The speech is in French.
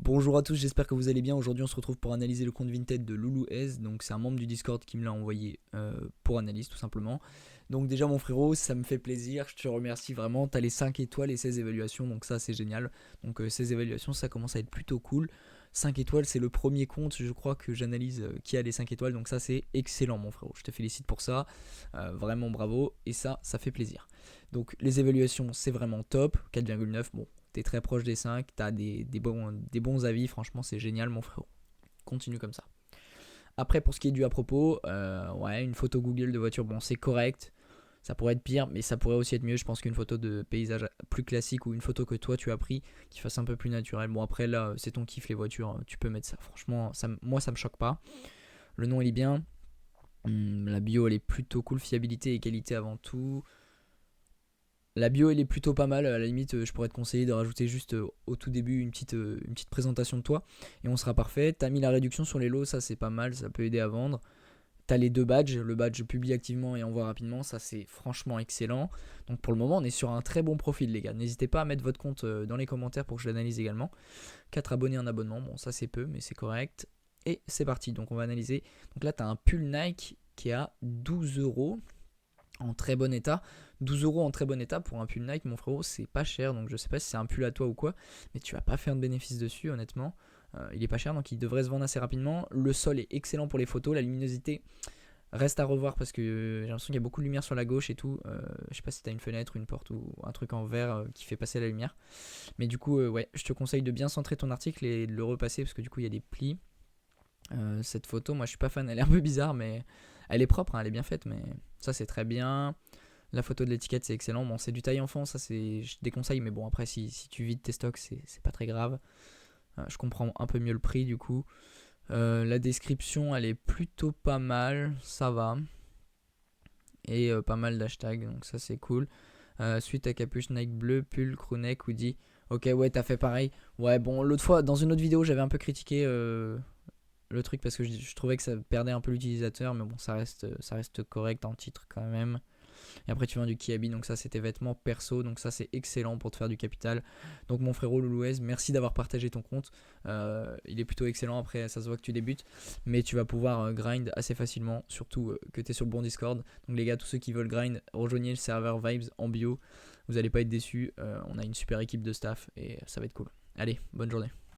Bonjour à tous, j'espère que vous allez bien. Aujourd'hui on se retrouve pour analyser le compte Vinted de Loulou S. Donc c'est un membre du Discord qui me l'a envoyé pour analyse tout simplement. Donc déjà mon frérot, ça me fait plaisir, je te remercie vraiment. T'as les 5 étoiles et 16 évaluations, donc ça c'est génial. Donc ces évaluations ça commence à être plutôt cool. 5 étoiles c'est le premier compte je crois que j'analyse qui a les 5 étoiles. Donc ça c'est excellent mon frérot, je te félicite pour ça. Vraiment bravo et ça fait plaisir. Donc les évaluations c'est vraiment top, 4,9 bon. T'es très proche des 5, t'as des bons avis, franchement c'est génial mon frérot. Continue comme ça. Après pour ce qui est du à propos, ouais une photo Google de voiture, bon c'est correct. Ça pourrait être pire, mais ça pourrait aussi être mieux. Je pense qu'une photo de paysage plus classique ou une photo que toi tu as pris qui fasse un peu plus naturel. Bon après là c'est ton kiff les voitures, tu peux mettre ça. Franchement moi ça me choque pas. Le nom il est bien. La bio elle est plutôt cool, fiabilité et qualité avant tout. La bio elle est plutôt pas mal, à la limite je pourrais te conseiller de rajouter juste au tout début une petite présentation de toi et on sera parfait. T'as mis la réduction sur les lots, ça c'est pas mal, ça peut aider à vendre. T'as les deux badges, le badge publie activement et envoie rapidement, ça c'est franchement excellent. Donc pour le moment on est sur un très bon profil les gars, n'hésitez pas à mettre votre compte dans les commentaires pour que je l'analyse également. 4 abonnés en abonnement, bon ça c'est peu mais c'est correct. Et c'est parti, donc on va analyser. Donc là t'as un pull Nike qui est à 12 € en très bon état. 12 € en très bon état pour un pull Nike, mon frérot, c'est pas cher. Donc je sais pas si c'est un pull à toi ou quoi, mais tu vas pas faire de bénéfice dessus, honnêtement. Il est pas cher, donc il devrait se vendre assez rapidement. Le sol est excellent pour les photos. La luminosité reste à revoir parce que j'ai l'impression qu'il y a beaucoup de lumière sur la gauche et tout. Je sais pas si t'as une fenêtre, une porte ou un truc en verre qui fait passer la lumière. Mais du coup, ouais, je te conseille de bien centrer ton article et de le repasser parce que du coup, il y a des plis. Cette photo, moi je suis pas fan, elle est un peu bizarre, mais elle est propre, hein, elle est bien faite, mais ça c'est très bien. La photo de l'étiquette c'est excellent. Bon, c'est du taille enfant, ça c'est, je déconseille, mais bon, après si tu vides tes stocks, c'est pas très grave. Je comprends un peu mieux le prix du coup. La description elle est plutôt pas mal, ça va. Et pas mal d'hashtags, donc ça c'est cool. Suite à capuche Nike bleu, pull, crewneck, hoodie. Ok, ouais, t'as fait pareil. Ouais, bon, l'autre fois, dans une autre vidéo, j'avais un peu critiqué le truc parce que je trouvais que ça perdait un peu l'utilisateur, mais bon, ça reste correct en titre quand même. Et après tu vends du Kiabi, donc ça c'était vêtements perso, donc ça c'est excellent pour te faire du capital. Donc mon frérot Loulouez, merci d'avoir partagé ton compte. Il est plutôt excellent, après ça se voit que tu débutes, mais tu vas pouvoir grind assez facilement, surtout que tu es sur le bon Discord. Donc les gars, tous ceux qui veulent grind, rejoignez le serveur Vibes en bio, vous allez pas être déçus. On a une super équipe de staff et ça va être cool. Allez, bonne journée.